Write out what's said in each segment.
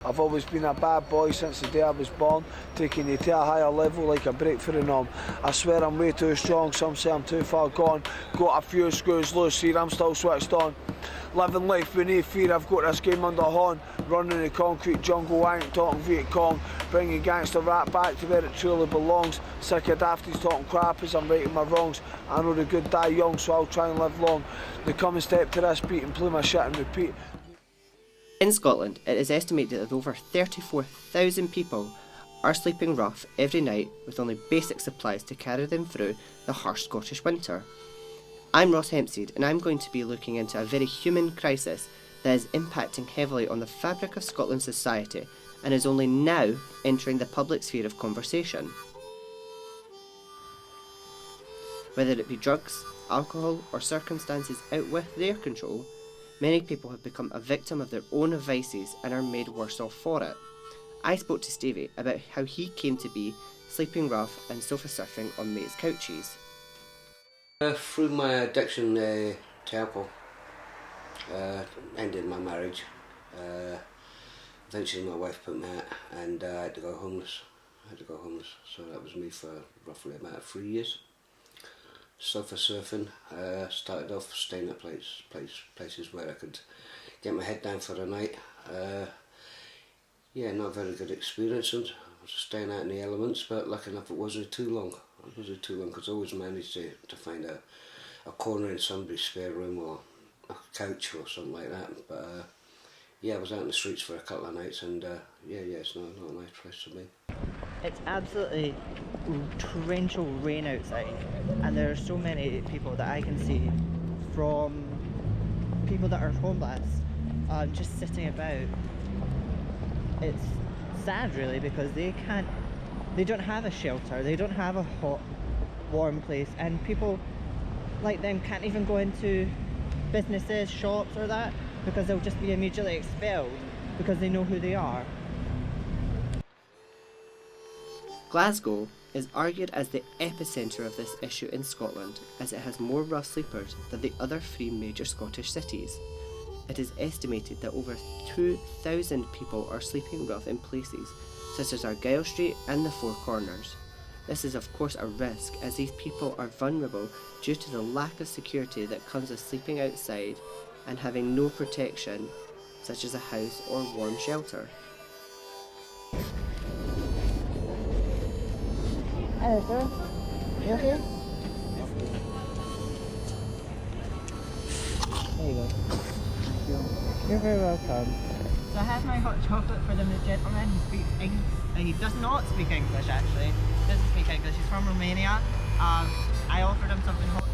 I've always been a bad boy since the day I was born, taking you to a higher level like a break for the norm. I swear I'm way too strong, some say I'm too far gone. Got a few screws loose here, I'm still switched on. Living life beneath fear, I've got this game under horn. Running the concrete jungle, I ain't talking Viet Cong. Bringing gangster rap back to where it truly belongs. Sick of dafties talking crap as I'm righting my wrongs. I know the good die young, so I'll try and live long. The coming step to this beat and play my shit and repeat. In Scotland, it is estimated that over 34,000 people are sleeping rough every night with only basic supplies to carry them through the harsh Scottish winter. I'm Ross Hempstead, and I'm going to be looking into a very human crisis that is impacting heavily on the fabric of Scotland's society and is only now entering the public sphere of conversation. Whether it be drugs, alcohol, or circumstances out with their control, many people have become a victim of their own vices and are made worse off for it. I spoke to Stevie about how he came to be sleeping rough and sofa surfing on mates' couches. Through my addiction to alcohol, ended my marriage. Eventually my wife put me out and I had to go homeless. So that was me for roughly about 3 years. Sofa surfing, started off staying at places where I could get my head down for the night. Not a very good experience, and I was staying out in the elements, but lucky enough it wasn't too long. Because I always managed to find a corner in somebody's spare room or a couch or something like that. But I was out in the streets for a couple of nights, and it's not a nice place to be. It's absolutely torrential rain outside, and there are so many people that I can see, from people that are homeless, just sitting about. It's sad really, because they don't have a shelter, they don't have a hot, warm place, and people like them can't even go into businesses, shops or that, because they'll just be immediately expelled because they know who they are. Glasgow is argued as the epicentre of this issue in Scotland, as it has more rough sleepers than the other three major Scottish cities. It is estimated that over 2,000 people are sleeping rough in places such as Argyle Street and the Four Corners. This is of course a risk, as these people are vulnerable due to the lack of security that comes with sleeping outside and having no protection, such as a house or warm shelter. Hello sir, you okay? There you go. You're very welcome. So I have my hot chocolate for the gentleman. He speaks English. He does not speak English actually. He doesn't speak English. He's from Romania. I offered him something hot to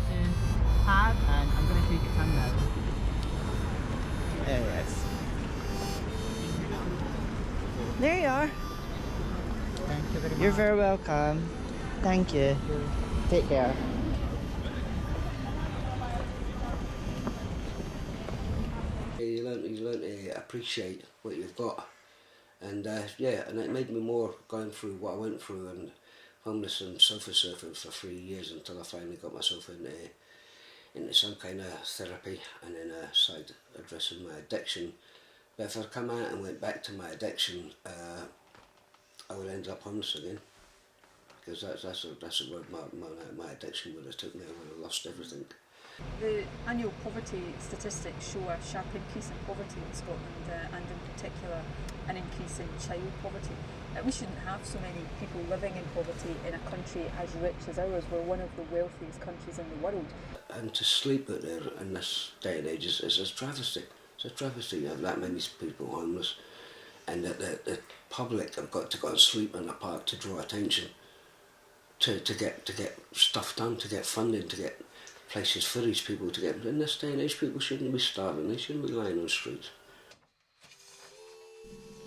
have, and I'm going to take it to him now. There he is. There you are. Thank you very much. You're very welcome. Thank you. Take care. You learn to appreciate what you've got, and and it made me more going through what I went through, and homeless and sofa surfing for 3 years until I finally got myself into some kind of therapy, and then I started addressing my addiction. But if I'd come out and went back to my addiction, I would end up homeless again, because that's where my addiction would have took me. I would have lost everything. The annual poverty statistics show a sharp increase in poverty in Scotland, and in particular an increase in child poverty. We shouldn't have so many people living in poverty in a country as rich as ours. We're one of the wealthiest countries in the world. And to sleep out there in this day and age is a travesty. It's a travesty to have that many people homeless, and that the public have got to go and sleep in a park to draw attention, to get stuff done, to get funding, to get places for these people to get. In this day and age, people shouldn't be starving, they shouldn't be lying on the streets.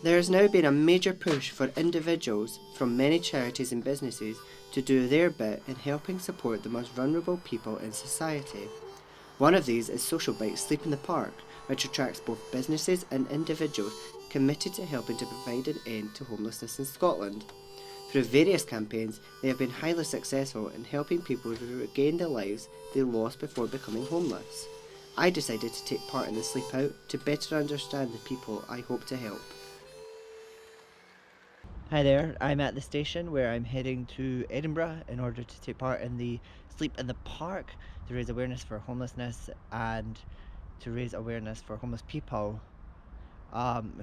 There has now been a major push for individuals from many charities and businesses to do their bit in helping support the most vulnerable people in society. One of these is Social Bite Sleep in the Park, which attracts both businesses and individuals committed to helping to provide an end to homelessness in Scotland. Through various campaigns, they have been highly successful in helping people to regain the lives they lost before becoming homeless. I decided to take part in the sleep out to better understand the people I hope to help. Hi there, I'm at the station where I'm heading to Edinburgh in order to take part in the Sleep in the Park to raise awareness for homelessness and to raise awareness for homeless people who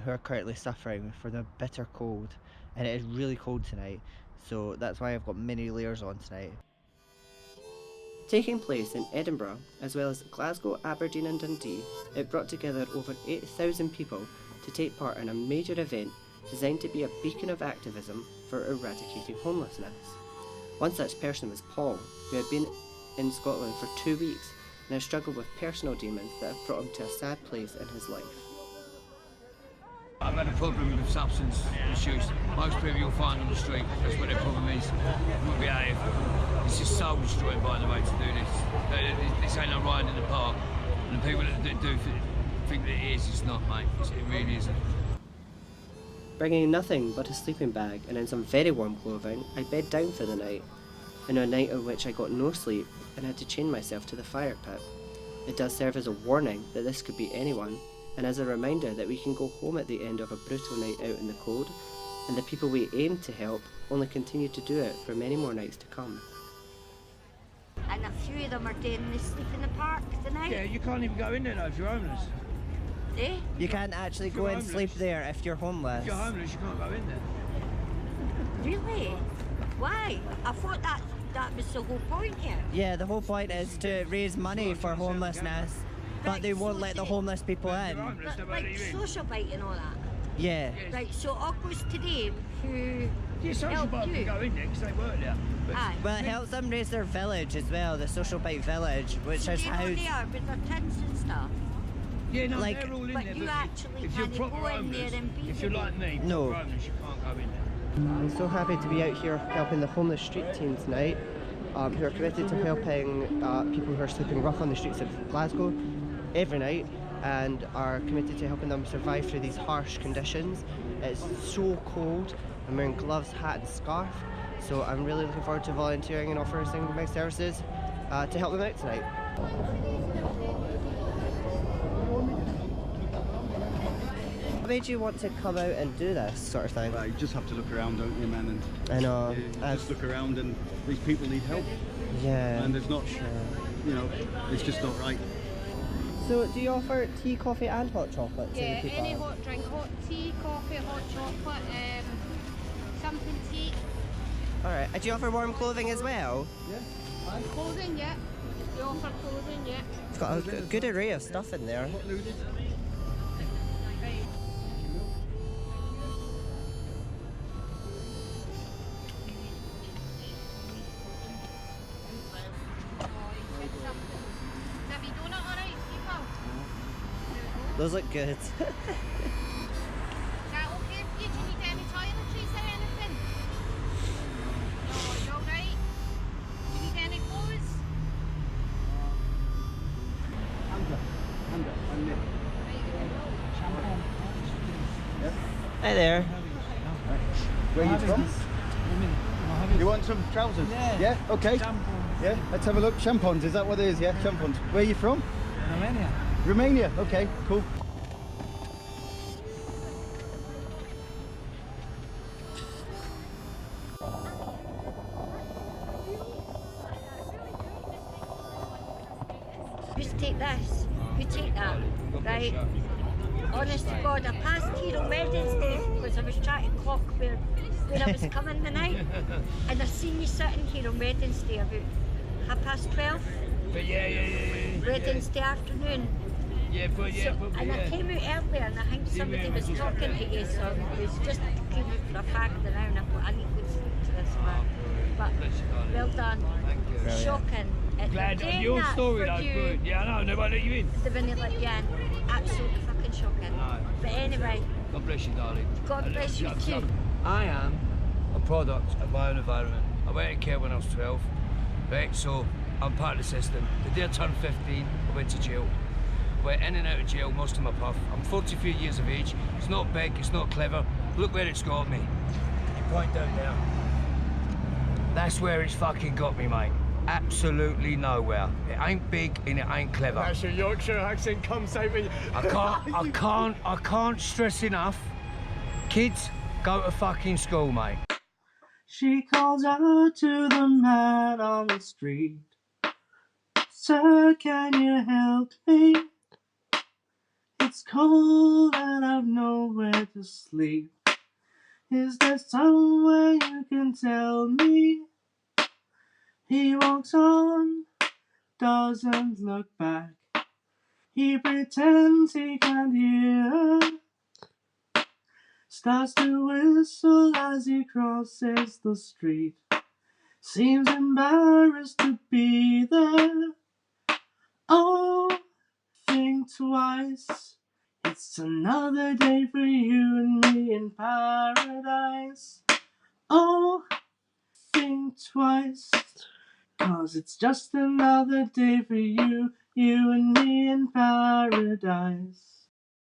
are currently suffering from the bitter cold. And it is really cold tonight, so that's why I've got many layers on tonight. Taking place in Edinburgh, as well as Glasgow, Aberdeen and Dundee, it brought together over 8,000 people to take part in a major event designed to be a beacon of activism for eradicating homelessness. One such person was Paul, who had been in Scotland for 2 weeks and has struggled with personal demons that have brought him to a sad place in his life. I've had a problem with substance misuse. Most people you'll find on the street, that's what their problem is. Won't be out here. It's just soul destroying, by the way, to do this. This ain't a ride in the park. And the people that do think that it is, it's not, mate. It really isn't. Bringing nothing but a sleeping bag and in some very warm clothing, I bed down for the night. In a night on which I got no sleep and had to chain myself to the fire pit. It does serve as a warning that this could be anyone, and as a reminder that we can go home at the end of a brutal night out in the cold, and the people we aim to help only continue to do it for many more nights to come. And a few of them are doing the sleep in the park tonight. Yeah, you can't even go in there though if you're homeless. Eh? You can't actually If go you're and homeless- sleep there if you're homeless. If you're homeless, you can't go in there. Really? Why? I thought that was the whole point here. Yeah, the whole point is to raise money for homelessness, but Right, they won't so let the say- homeless people If you're in. homeless, they But won't like let you in. social bite and all that. Yeah. Right, so all goes to them who Yeah, social help bike can you. go in there because they work there. But Aye. Well, it helps them raise their village as well, the Social Bite Village, which So is they know they housed. are with their tins and stuff. yeah, no, like- they're all in But there. you actually if you're can't proper go in homeless, there and be if you're with like them. me, No. proper homeless, you can't go in there. I'm so happy to be out here helping the homeless street team tonight, who are committed to helping people who are sleeping rough on the streets of Glasgow every night and are committed to helping them survive through these harsh conditions. It's so cold. I'm wearing gloves, hat and scarf, so I'm really looking forward to volunteering and offering my services to help them out tonight. What made you want to come out and do this sort of thing? Well, you just have to look around, don't you, man? And I know. you just look around, and these people need help, Yeah. and it's not, you know, it's just not right. So, do you offer tea, coffee, and hot chocolate to Yeah, the people? any hot drink, hot tea, coffee, hot chocolate, something to eat. All right. Do you offer warm clothing as well? Clothing, yeah. We offer clothing, yeah. It's got a good array of stuff in there. Have you done it alright, people? Those look good. Is that okay for you? Do you need any toiletries or anything? No, you alright? Do you need any clothes? Hi there. Where are you from? You want some trousers? Yeah. Okay. Yeah. Let's have a look. Champons, is that what it is? Yeah. Champons. Where are you from? Romania. Romania. Okay. Cool. Just take this. You take that. Right? Honest to God, I passed here on Wednesday because I was trying to clock where I was coming the night. And I seen you sitting here on Wednesday about 12:30. But yeah. Wednesday afternoon. Yeah, but yeah, So, but and I yeah. came out earlier and I think somebody was talking to you, so I was just came out for a fag now and I thought I need to go and speak to this man. But Bless you, darling. well done. Thank you. Shocking. Glad Doing your that story for though, you, good. Yeah, I know, they won't let you in. they wouldn't let you in. Absolutely fucking shocking. No. But anyway, God bless you, darling. God bless you too. I am a product of my own environment. I went in care when I was 12, right? So I'm part of the system. The day I turned 15, I went to jail. I went in and out of jail most of my puff. I'm 43 years of age. It's not big, it's not clever. Look where it's got me. You point down there. That's where it's fucking got me, mate. Absolutely nowhere. It ain't big and it ain't clever. That's your Yorkshire accent comes out when you... I can't stress enough. Kids, Go to fucking school, mate. She calls out to the man on the street. Sir, can you help me? It's cold and I've nowhere to sleep. Is there somewhere you can tell me? He walks on, doesn't look back. He pretends he can't hear. Starts to whistle as he crosses the street. Seems embarrassed to be there. Oh, think twice. It's another day for you and me in paradise. Oh, think twice. 'Cause it's just another day for you and me in paradise.